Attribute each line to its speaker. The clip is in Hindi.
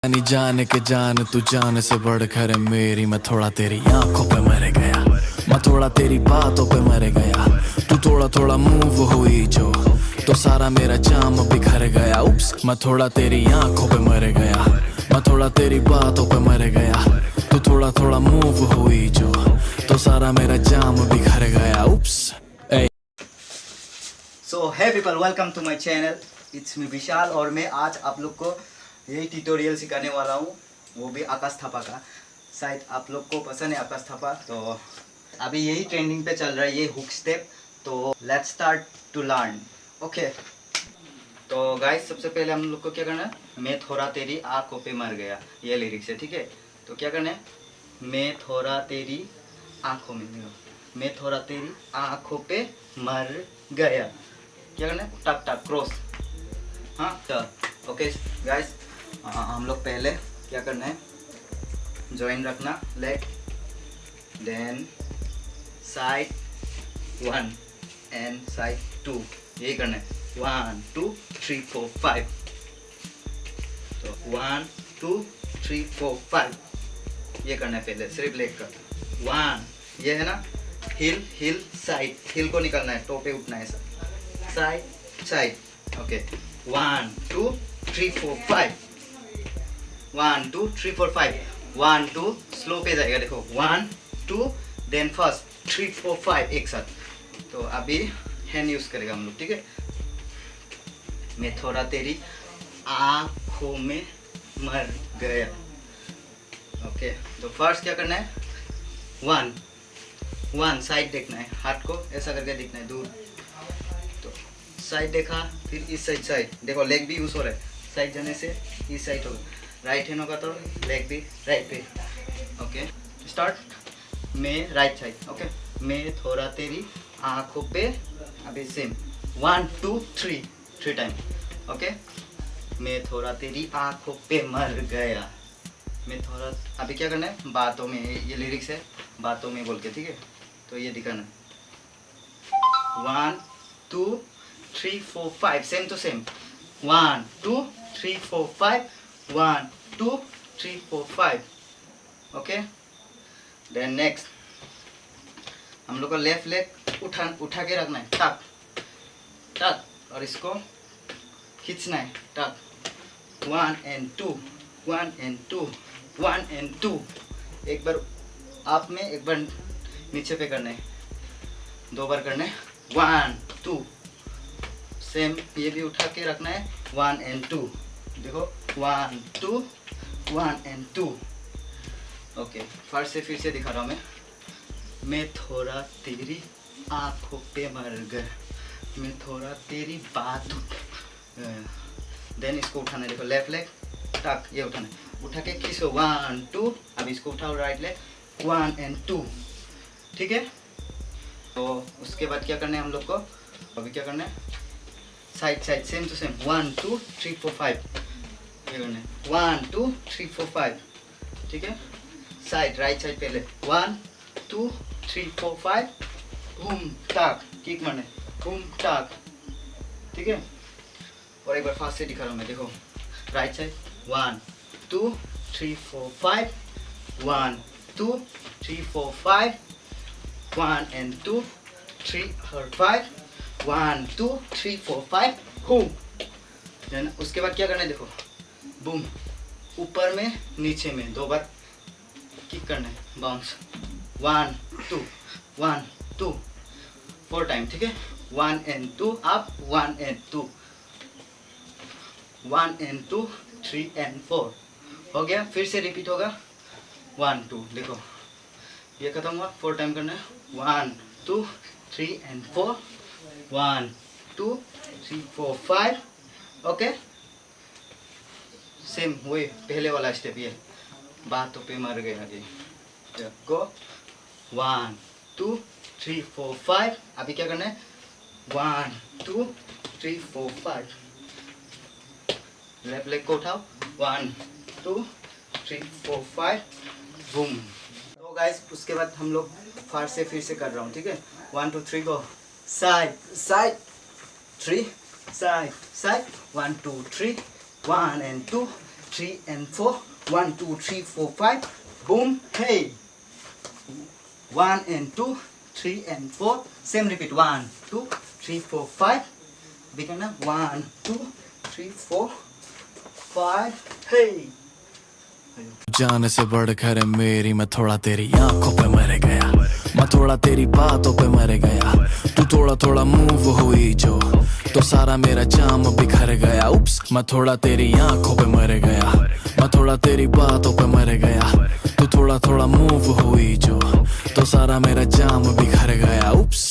Speaker 1: जानी जान के जान तू जान से बढ़कर है मेरी। मैं थोड़ा तेरी आंखों पे मर गया, मैं थोड़ा तेरी बातों पे मर गया। तू थोड़ा थोड़ा मूव हुई जो तो सारा मेरा जाम बिखर गया। उप्स, मैं थोड़ा तेरी आंखों पे मर गया, मैं थोड़ा तेरी बातों पे मर गया। तू थोड़ा थोड़ा मूव हुई जो तो सारा मेरा जाम बिखर गया। Oops.
Speaker 2: So hey people, welcome to my channel. It's me Vishal और मैं आज आप लोग को यही ट्यूटोरियल सिखाने वाला हूँ, वो भी आकाश थापा का। शायद आप लोग को पसंद है आकाश थापा, तो अभी यही ट्रेंडिंग पे चल रहा है ये हुक स्टेप। तो let's start to learn. Okay, तो गाइस सबसे पहले हम लोग को क्या करना है, मैं थोड़ा तेरी आंखों पे मर गया, ये लिरिक्स है, ठीक है। तो क्या करना है, मैं थोड़ा तेरी आंखों में, मैं थोड़ा तेरी आंखों पे मर गया। क्या करना है, टक टक क्रॉस। हाँ तो ओके गाइस, हम लोग पहले क्या करना है, जॉइन रखना leg, then side 1 and side 2, यही करना है। 1 2 3 4 5। तो 1 2 3 4 5 ये करना है पहले, सिर्फ लेग का। 1 ये है ना, हिल हिल साइड, हिल को निकलना है, टो पे उठना है, साइड साइड। ओके 1 2 3 4 5, 1 2 3 4 5, 1 2 स्लो पे जाएगा, देखो 1 2 देन फर्स्ट 3 4 5 एक साथ। तो अभी हैंड यूज करेगा हम लोग, ठीक है। मैं थोड़ा तेरी आंखों में मर गया। ओके, तो फर्स्ट क्या करना है, 1 साइड देखना है, हाथ को ऐसा करके देखना है दूर। तो साइड देखा, फिर इस साइड देखो, लेग भी यूज हो रहा है, साइड जाने से इस साइड होगा, राइट हैंड होगा तो लेग भी राइट पे। ओके स्टार्ट, मैं राइट साइड। ओके, मैं थोड़ा तेरी आंखों पे, अभी सेम 1 2 3 टाइम। ओके, मैं थोड़ा तेरी आंखों पे मर गया। मैं थोड़ा, अभी क्या करना है, बातों में, ये लिरिक्स है, बातों में बोल के, ठीक है। तो ये दिखाना 1 2 3 4 5, same to same, 1 2 3 4 5, 1 2 3 4 5। Okay, then next हम लोग को लेफ्ट लेग उठा के रखना है, टक टक, और इसको खींचना है, टक 1 एंड 2 1 एंड 2 1 एंड 2। एक बार आप में, एक बार नीचे पे करना है, 2 बार करना है, 1 2। सेम ये भी उठा के रखना है, 1 एंड 2, देखो 1 2 1 एंड 2। ओके, फर्स्ट से फिर से दिखा रहा हूँ मैं थोड़ा तेरी आंखों पे मर गया, मैं थोड़ा तेरी बातों पे। देन इसको उठाना है, देखो लेफ्ट लेग टक, ये उठाना है, उठा के खींचो 1 2। अब इसको उठाओ राइट लेग 1 एंड 2, ठीक है। तो उसके बाद क्या करना है हम लोग को, अभी क्या करना है, side side same to same, 1 2 3 4 5 ये करना है, 1 2 3 4 5, ठीक है। साइड राइट साइड पहले 1 2 3 4 5, बूम टक, किक मारना है, बूम टक, ठीक है। और एक बार फास्ट से दिखा रहा हूँ मैं, देखो राइट साइड 1 2 3 4 5, 1 2 3 4 5, 1 and 2 3 और 5, 1 2 3 4 5, बूम। देन उसके बाद क्या करना है, देखो बूम, ऊपर में नीचे में 2 बार किक करना है, बाउंस 1 2 1 2 4 टाइम, ठीक है। 1 and 2 up, 1 and 2 1 and 2 3 and 4 हो गया। फिर से रिपीट होगा 1 2, देखो ये खत्म हुआ, 4 टाइम करना है, 1 2 3 and 4, 1 2 3 4 5। ओके, सेम वही पहले वाला स्टेप, ये बातों पे मर गया जी। गो 1 2 3 4 5। अभी क्या करना है, 1 2 3 4 5, लेफ्ट लेग को उठाओ, 1 2 3 4 5, बूम। तो गाइस उसके बाद हम लोग फास्ट से फिर से कर रहा हूँ, ठीक है। 1 2 3 गो, side side 3 side side, 1 2 3, 1 and 2 3 and 4. 1, 2, 3, 4, 5. Boom. Hey. 1 and 2, 3 and 4. Same repeat. 1, 2, 3, 4, 5. Begin now. 1, 2, 3, 4, 5. Hey.
Speaker 1: जान से बढ़कर मेरी मैं थोड़ा तेरी आंखों पे मर गया मैं थोड़ा तेरी बातों पे मर गया तू थोड़ा थोड़ा मूव हुई जो तो सारा मेरा जाम बिखर गया उप्स मैं थोड़ा तेरी आंखों पे मर गया मैं थोड़ा तेरी बातों पे मर गया तू थोड़ा थोड़ा मूव हुई जो तो सारा मेरा जाम बिखर गया उप्स